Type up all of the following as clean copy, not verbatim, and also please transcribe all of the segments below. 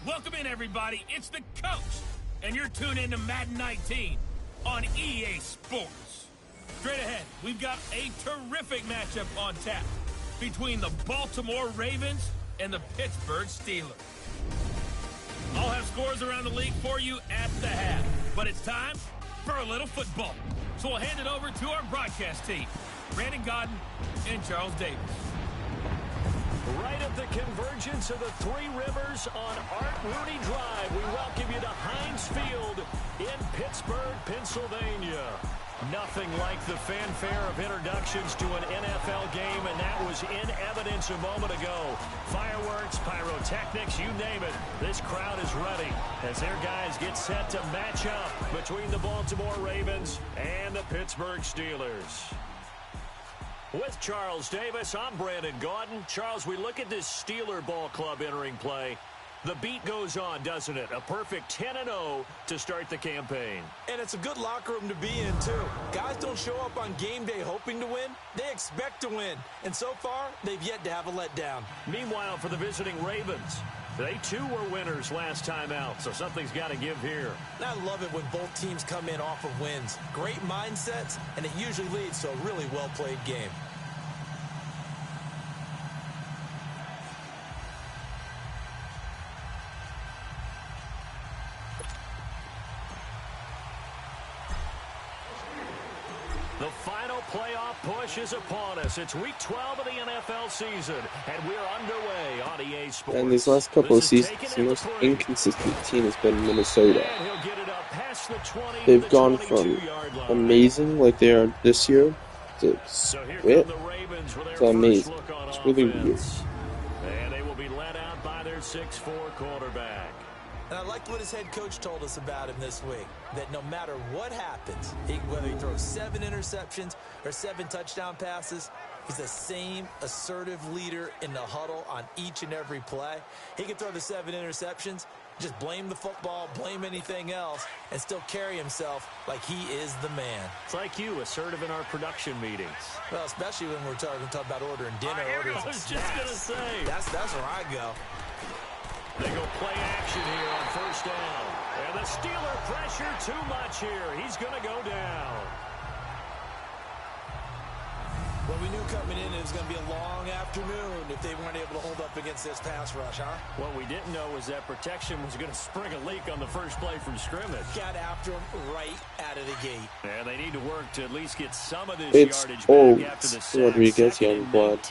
Welcome in, everybody. It's the coach, and you're tuned in to Madden 19 on EA Sports. Straight ahead, we've got a terrific matchup on tap between the Baltimore Ravens and the Pittsburgh Steelers. I'll have scores around the league for you at the half, but it's time for a little football. So we'll hand it over to our broadcast team, Brandon Godden and Charles Davis. Right at the convergence of the Three Rivers on Art Rooney Drive, we welcome you to Heinz Field in Pittsburgh, Pennsylvania. Nothing like the fanfare of introductions to an NFL game, and that was in evidence a moment ago. Fireworks, pyrotechnics, you name it. This crowd is ready as their guys get set to match up between the Baltimore Ravens and the Pittsburgh Steelers. With Charles Davis, I'm Brandon Gaudin. Charles, we look at this Steeler ball club entering play. The beat goes on, doesn't it? A perfect 10-0 to start the campaign. And it's a good locker room to be in, too. Guys don't show up on game day hoping to win. They expect to win. And so far, they've yet to have a letdown. Meanwhile, for the visiting Ravens, they too were winners last time out, so something's got to give here. And I love it when both teams come in off of wins. Great mindsets, and it usually leads to a really well-played game. The final playoff push is upon us. It's week 12 of the NFL season, and we're underway on EA Sports. And these last couple of seasons, the most inconsistent team has been Minnesota. They've gone from amazing, like they are this year, to quit. It's amazing. It's really weird. And they will be led out by their 6'4" quarterback. And I liked what his head coach told us about him this week, that no matter what happens, whether he throws 7 interceptions or 7 touchdown passes, he's the same assertive leader in the huddle on each and every play. He can throw the 7 interceptions, just blame the football, blame anything else, and still carry himself like he is the man. It's like you, assertive in our production meetings. Well, especially when we're talking about ordering dinner, ordering I was just going to say. That's where I go. They go play action here on first down. And the Steeler pressure too much here. He's going to go down. Well, we knew coming in it was going to be a long afternoon if they weren't able to hold up against this pass rush, huh? What we didn't know was that protection was going to spring a leak on the first play from scrimmage. Got after him right out of the gate. And they need to work to at least get some of this yardage old back after the sack. Rodriguez, young blood.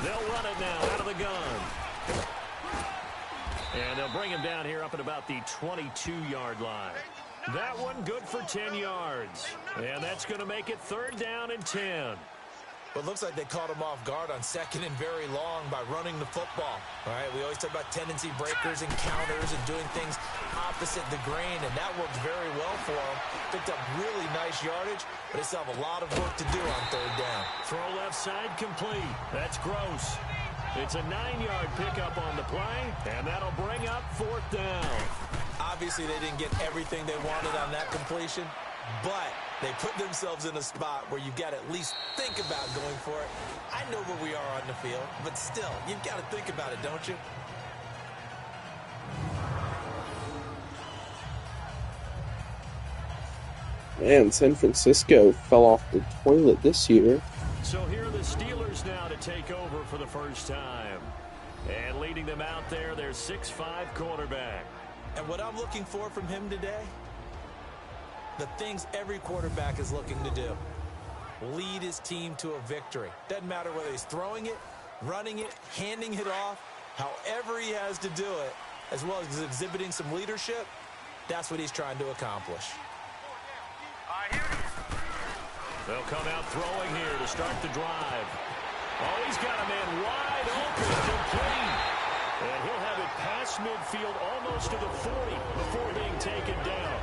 They'll run it now out of the gun. And they'll bring him down here up at about the 22-yard line. That one good for 10 yards. And that's going to make it 3rd down and 10. Well, it looks like they caught him off guard on 2nd and very long by running the football. All right, we always talk about tendency breakers and counters and doing things opposite the grain, and that worked very well for him. Picked up really nice yardage, but they still have a lot of work to do on 3rd down. Throw left side complete. That's gross. It's a 9-yard pickup on the play, and that'll bring up 4th down. Obviously, they didn't get everything they wanted on that completion, but they put themselves in a spot where you've got to at least think about going for it. I know where we are on the field, but still, you've got to think about it, don't you? Man, San Francisco fell off the toilet this year. So here are the Steelers now to take over for the first time. And leading them out there, their 6'5" quarterback. And what I'm looking for from him today, the things every quarterback is looking to do. Lead his team to a victory. Doesn't matter whether he's throwing it, running it, handing it off, however he has to do it, as well as exhibiting some leadership, that's what he's trying to accomplish. They'll come out throwing here to start the drive. Oh, he's got a man wide open, complete. And he'll have it past midfield almost to the 40 before being taken down.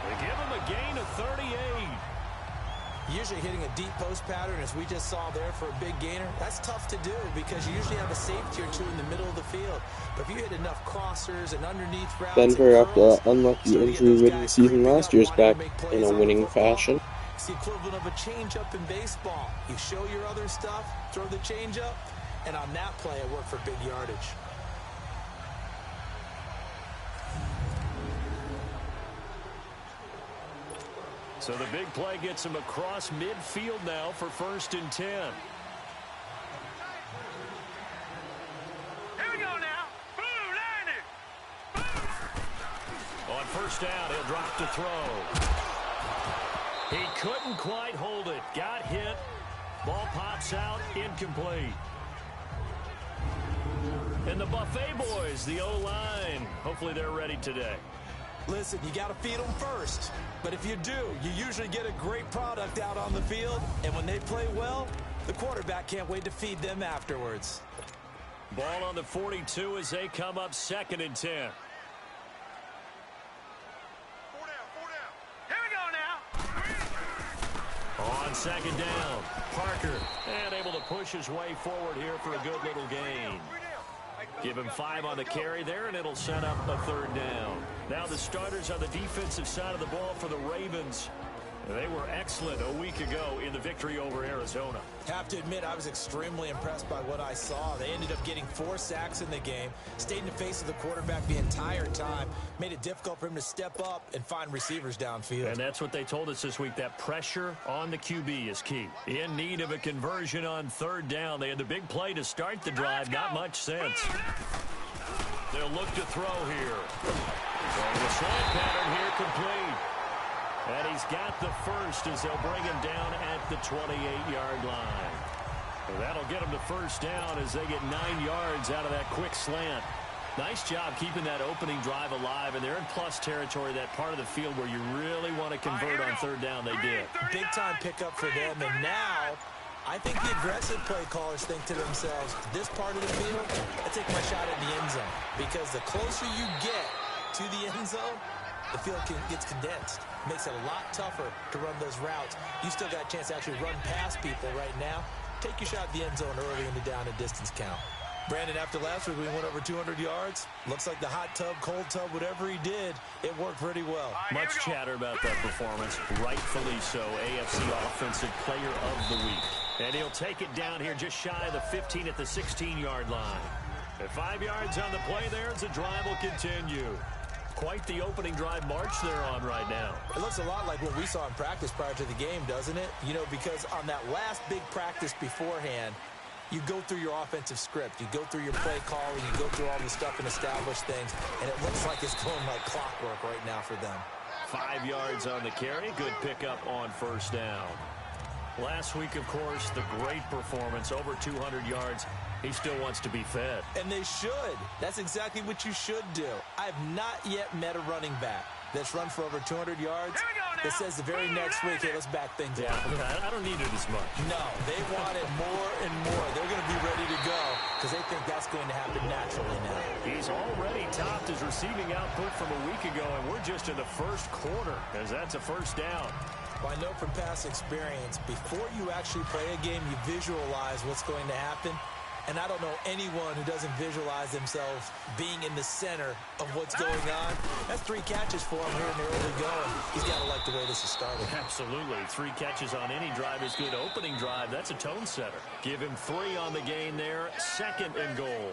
They give him a gain of 38. Usually hitting a deep post pattern, as we just saw there for a big gainer, that's tough to do because you usually have a safety or two in the middle of the field. But if you hit enough crossers and underneath routes, Denver, after that unlucky injury-ridden season last year, is back in a winning fashion. It's the equivalent of a changeup in baseball. You show your other stuff, throw the changeup, and on that play, it worked for big yardage. So the big play gets him across midfield now for 1st and 10. Here we go now. Boom, On 1st down, he'll drop to throw. He couldn't quite hold it. Got hit. Ball pops out. Incomplete. And the Buffet boys, the O-line. Hopefully they're ready today. Listen, you got to feed them first. But if you do, you usually get a great product out on the field. And when they play well, the quarterback can't wait to feed them afterwards. Ball on the 42 as they come up 2nd and 10. On 2nd down, Parker, and able to push his way forward here for a good little gain. Give him 5 on the carry there, and it'll set up a 3rd down. Now the starters on the defensive side of the ball for the Ravens. They were excellent a week ago in the victory over Arizona. Have to admit, I was extremely impressed by what I saw. They ended up getting 4 sacks in the game, stayed in the face of the quarterback the entire time, made it difficult for him to step up and find receivers downfield. And that's what they told us this week, that pressure on the QB is key. In need of a conversion on 3rd down. They had the big play to start the drive, not much sense. They'll look to throw here. And the slant pattern here complete. And he's got the first as they'll bring him down at the 28-yard line. And that'll get him to first down as they get 9 yards out of that quick slant. Nice job keeping that opening drive alive, and they're in plus territory, that part of the field where you really want to convert on third down. They did. Big-time pickup for them, and now I think the aggressive play callers think to themselves, this part of the field, I take my shot at the end zone, because the closer you get to the end zone, the field gets condensed. Makes it a lot tougher to run those routes. You still got a chance to actually run past people right now. Take your shot at the end zone early in the down and distance count. Brandon, after last week, we went over 200 yards. Looks like the hot tub, cold tub, whatever he did, it worked pretty well. Much chatter about that performance. Rightfully so. AFC Offensive Player of the Week. And he'll take it down here just shy of the 15 at the 16-yard line. At 5 yards on the play there, as the drive will continue. Quite the opening drive march they're on right now. It looks a lot like what we saw in practice prior to the game, doesn't it? You know, because on that last big practice beforehand, you go through your offensive script, you go through your play calling, you go through all the stuff and establish things, and it looks like it's going like clockwork right now for them. 5 yards on the carry. Good pickup on first down. Last week, of course, the great performance, over 200 yards. He still wants to be fed. And they should. That's exactly what you should do. I've not yet met a running back that's run for over 200 yards that says the very next week, hey, let's back things up. I don't need it as much. No, they want it more and more. They're going to be ready to go because they think that's going to happen naturally now. He's already topped his receiving output from a week ago, and we're just in the first quarter as that's a first down. Well, I know from past experience, before you actually play a game, you visualize what's going to happen. And I don't know anyone who doesn't visualize themselves being in the center of what's going on. That's 3 catches for him here in the early going. He's got to like the way this is starting. Absolutely. 3 catches on any drive is good. Opening drive, that's a tone setter. Give him 3 on the game there. 2nd and goal.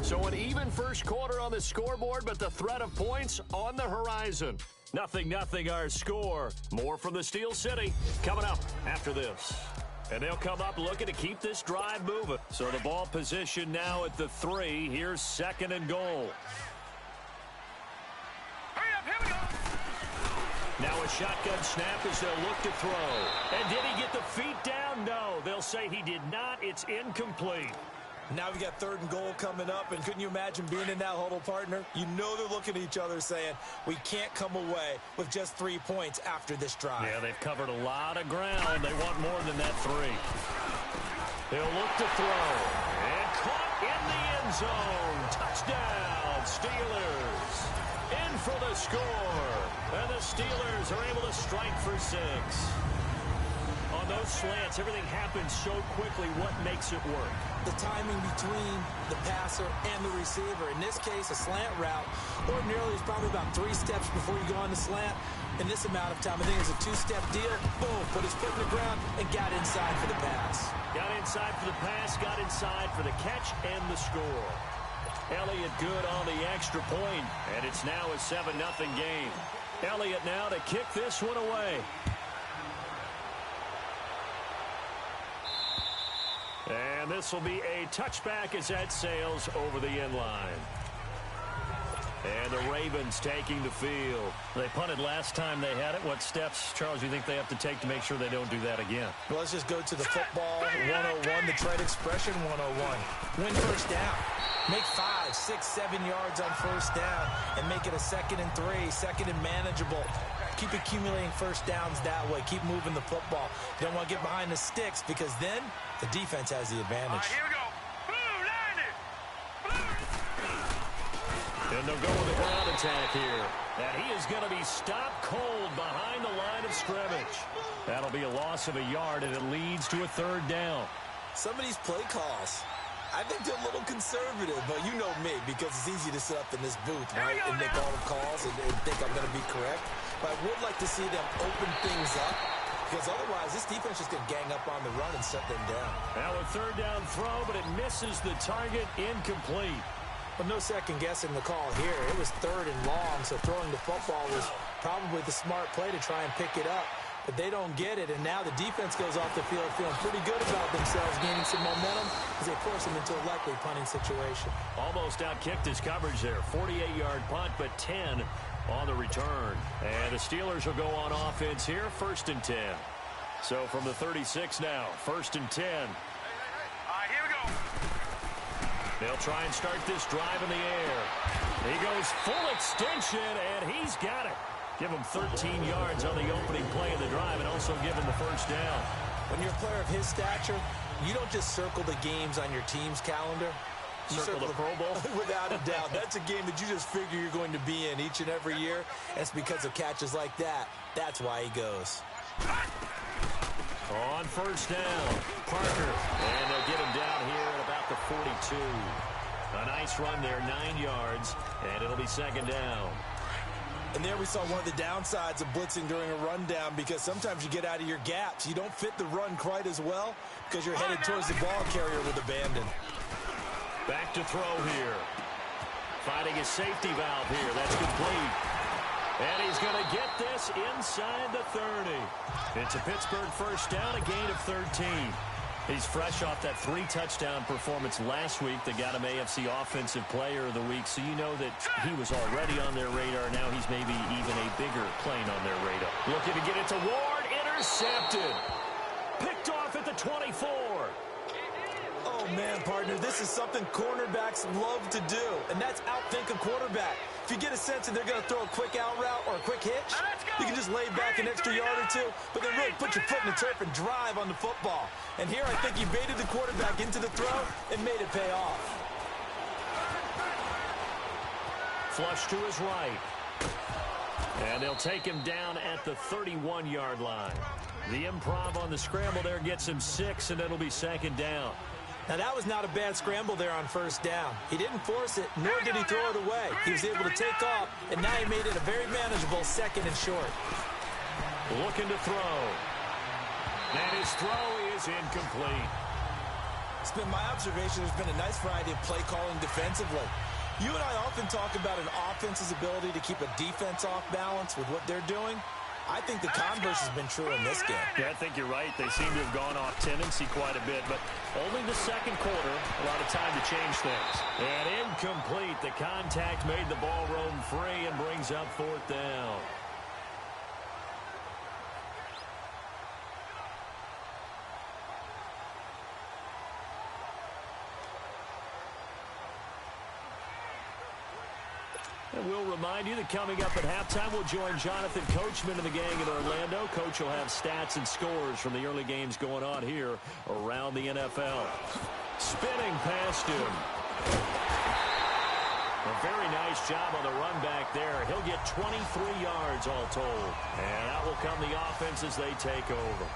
So an even first quarter on the scoreboard, but the threat of points on the horizon. 0-0 our score. More from the Steel City coming up after this. And they'll come up looking to keep this drive moving. So the ball position now at the 3. Here's 2nd and goal. Hurry up, here we go. Now a shotgun snap as they'll look to throw. And did he get the feet down? No. They'll say he did not. It's incomplete. Now we got 3rd and goal coming up, and couldn't you imagine being in that huddle, partner? You know they're looking at each other saying, we can't come away with just 3 points after this drive. Yeah, they've covered a lot of ground. They want more than that 3. They'll look to throw. And caught in the end zone. Touchdown, Steelers. In for the score. And the Steelers are able to strike for 6. On those slants, everything happens so quickly. What makes it work? The timing between the passer and the receiver. In this case, a slant route ordinarily is probably about 3 steps before you go on the slant. In this amount of time, I think it's a 2-step deal. Boom, put his foot in the ground and got inside for the pass. Got inside for the pass, got inside for the catch and the score. Elliott good on the extra point, and it's now a 7-0 game. Elliott now to kick this one away. And this will be a touchback as that sails over the end line. And the Ravens taking the field. They punted last time they had it. What steps, Charles, do you think they have to take to make sure they don't do that again? Well, let's just go to the football 101, the trade expression 101. Win first down. Make 5, 6, 7 yards on first down and make it a 2nd and 3, 2nd and manageable. Keep accumulating first downs that way. Keep moving the football. You don't want to get behind the sticks because then the defense has the advantage. Here we go. Blue, line it. And they'll go with a ground attack here. And he is going to be stopped cold behind the line of scrimmage. That'll be a loss of a yard, and it leads to a 3rd down. Some of these play calls, I think they're a little conservative, but you know me, because it's easy to sit up in this booth, right, and make all the calls and think I'm going to be correct. But I would like to see them open things up, because otherwise this defense is going to gang up on the run and shut them down. Now a 3rd down throw, but it misses the target, incomplete. But no second guessing the call here. It was 3rd and long, so throwing the football was probably the smart play to try and pick it up. but they don't get it. And now the defense goes off the field feeling pretty good about themselves, gaining some momentum as they force them into a likely punting situation. Almost outkicked his coverage there. 48-yard punt, but 10 on the return. And the Steelers will go on offense here, 1st and 10. So from the 36 now, 1st and 10. All right, here we go. They'll try and start this drive in the air. He goes full extension, and he's got it. Give him 13 yards on the opening play of the drive and also give him the first down. When you're a player of his stature, you don't just circle the games on your team's calendar. You circle the Pro Bowl? Without a doubt. That's a game that you just figure you're going to be in each and every year. It's because of catches like that. That's why he goes. On first down, Parker. And they'll get him down here at about the 42. A nice run there, 9 yards, and it'll be 2nd down. And there we saw one of the downsides of blitzing during a rundown, because sometimes you get out of your gaps. You don't fit the run quite as well because you're headed towards the ball carrier with abandon. Back to throw here. Finding his safety valve here. That's complete. And he's going to get this inside the 30. It's a Pittsburgh first down, a gain of 13. He's fresh off that 3-touchdown performance last week that got him AFC Offensive Player of the Week, so you know that he was already on their radar. Now he's maybe even a bigger plane on their radar. Looking to get it to Ward. Intercepted. Picked off at the 24. Oh, man, partner, this is something cornerbacks love to do, and that's outthink a quarterback. If you get a sense that they're going to throw a quick out route or a quick hitch, you can just lay back an extra yard or two, but then really put your foot in the turf and drive on the football. And here I think he baited the quarterback into the throw and made it pay off. Flush to his right. And they'll take him down at the 31-yard line. The improv on the scramble there gets him 6, and it'll be 2nd down. Now, that was not a bad scramble there on first down. He didn't force it, nor did he throw it away. He was able to take off, and now he made it a very manageable 2nd and short. Looking to throw. And his throw is incomplete. It's been my observation there's been a nice variety of play calling defensively. You and I often talk about an offense's ability to keep a defense off balance with what they're doing. I think the converse has been true in this game. Yeah, I think you're right. They seem to have gone off tendency quite a bit, but only the 2nd quarter, a lot of time to change things. And incomplete. The contact made the ball roam free and brings up 4th down. And we'll remind you that coming up at halftime, we'll join Jonathan Coachman and the gang in Orlando. Coach will have stats and scores from the early games going on here around the NFL. Spinning past him. A very nice job on the run back there. He'll get 23 yards all told. And out will come the offense as they take over.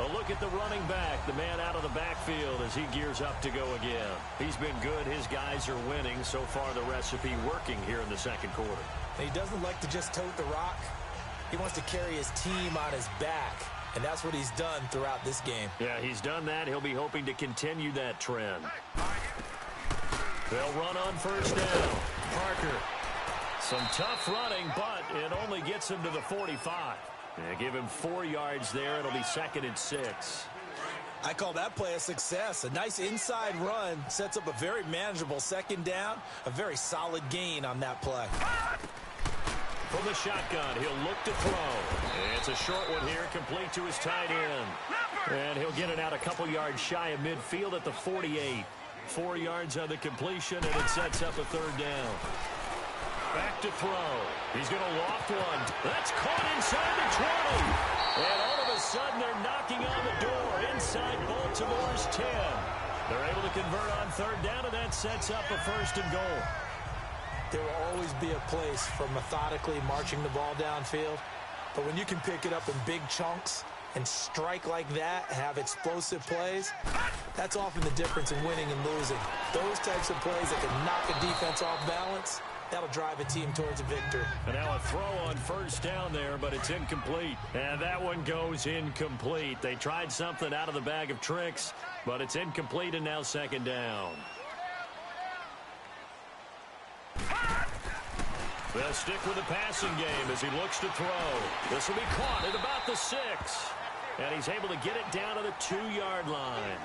A look at the running back, the man out of the backfield as he gears up to go again. He's been good. His guys are winning. So far, the recipe working here in the 2nd quarter. He doesn't like to just tote the rock. He wants to carry his team on his back, and that's what he's done throughout this game. Yeah, he's done that. He'll be hoping to continue that trend. They'll run on first down. Parker. Some tough running, but it only gets him to the 45. Yeah, give him 4 yards there. It'll be 2nd and 6. I call that play a success. A nice inside run sets up a very manageable 2nd down. A very solid gain on that play. From the shotgun, he'll look to throw. It's a short one here, complete to his tight end. And he'll get it out a couple yards shy of midfield at the 48. 4 yards on the completion, and it sets up a 3rd down. Back to throw. He's going to loft one. That's caught inside the 20. And all of a sudden, they're knocking on the door inside Baltimore's 10. They're able to convert on 3rd down, and that sets up a 1st and goal. There will always be a place for methodically marching the ball downfield. But when you can pick it up in big chunks and strike like that, have explosive plays, that's often the difference in winning and losing. Those types of plays that can knock a defense off balance, that'll drive a team towards a victory. And now a throw on first down there, but it's incomplete. And that one goes incomplete. They tried something out of the bag of tricks, but it's incomplete, and now 2nd down. They'll stick with the passing game as he looks to throw. This will be caught at about the 6. And he's able to get it down to the 2-yard line.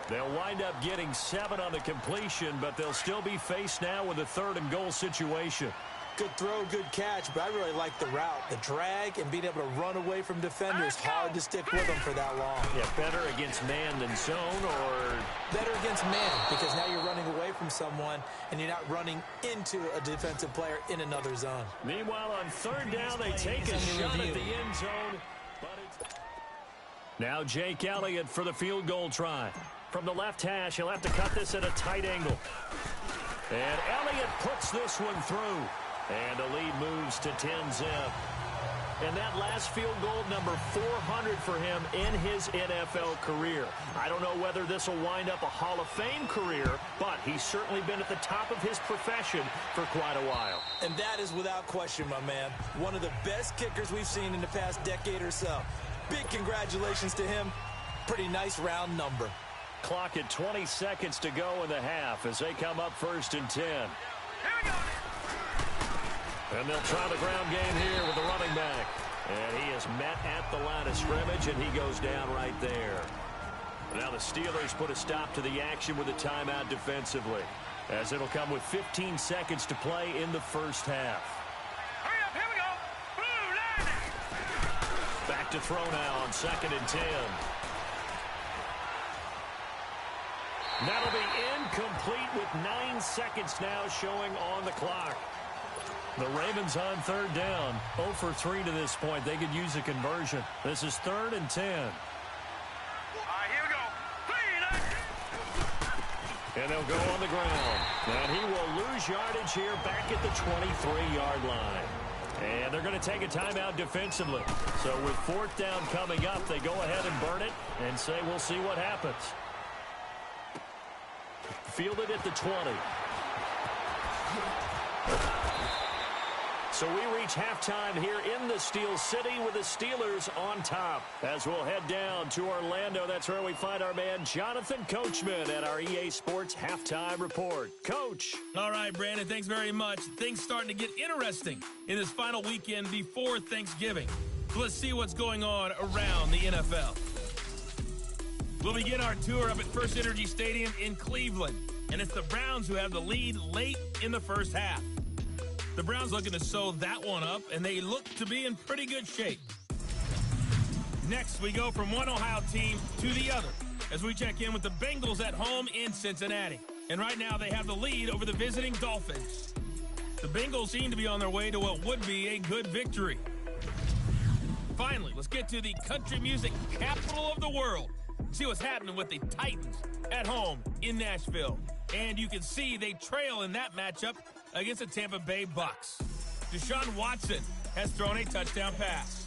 They'll wind up getting 7 on the completion, but they'll still be faced now with a 3rd and goal situation. Good throw, good catch, but I really like the route. The drag and being able to run away from defenders. Hard to stick with them for that long. Yeah, better against man than zone, or? Better against man, because now you're running away from someone and you're not running into a defensive player in another zone. Meanwhile, on 3rd down, they take a shot at the end zone. But it's... Now Jake Elliott for the field goal try. From the left hash, he'll have to cut this at a tight angle. And Elliott puts this one through. And the lead moves to 10-zip. And that last field goal, number 400 for him in his NFL career. I don't know whether this will wind up a Hall of Fame career, but he's certainly been at the top of his profession for quite a while. And that is without question, my man. One of the best kickers we've seen in the past decade or so. Big congratulations to him. Pretty nice round number. Clock at 20 seconds to go in the half as they come up 1st and 10. And they'll try the ground game here with the running back. And he is met at the line of scrimmage, and he goes down right there. Now the Steelers put a stop to the action with a timeout defensively, as it'll come with 15 seconds to play in the first half. Hurry up, here we go. Blue line. Back to throw now on 2nd and 10. That'll be incomplete with 9 seconds now showing on the clock. The Ravens on 3rd down. 0 for 3 to this point. They could use a conversion. This is 3rd and 10. All right, here we go. 3. And they'll go on the ground. And he will lose yardage here back at the 23-yard line. And they're going to take a timeout defensively. So with 4th down coming up, they go ahead and burn it and say we'll see what happens. Fielded at the 20. So we reach halftime here in the Steel City with the Steelers on top. As we'll head down to Orlando, that's where we find our man Jonathan Coachman at our EA Sports Halftime Report. Coach. All right, Brandon, thanks very much. Things starting to get interesting in this final weekend before Thanksgiving. So let's see what's going on around the NFL. We'll begin our tour up at First Energy Stadium in Cleveland. And it's the Browns who have the lead late in the first half. The Browns looking to sew that one up, and they look to be in pretty good shape. Next, we go from one Ohio team to the other as we check in with the Bengals at home in Cincinnati. And right now, they have the lead over the visiting Dolphins. The Bengals seem to be on their way to what would be a good victory. Finally, let's get to the country music capital of the world. See what's happening with the Titans at home in Nashville. And you can see they trail in that matchup against the Tampa Bay Bucks. Deshaun Watson has thrown a touchdown pass.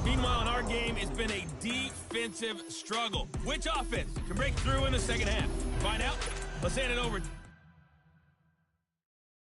Meanwhile, in our game, it's been a defensive struggle. Which offense can break through in the second half? Find out. Let's hand it over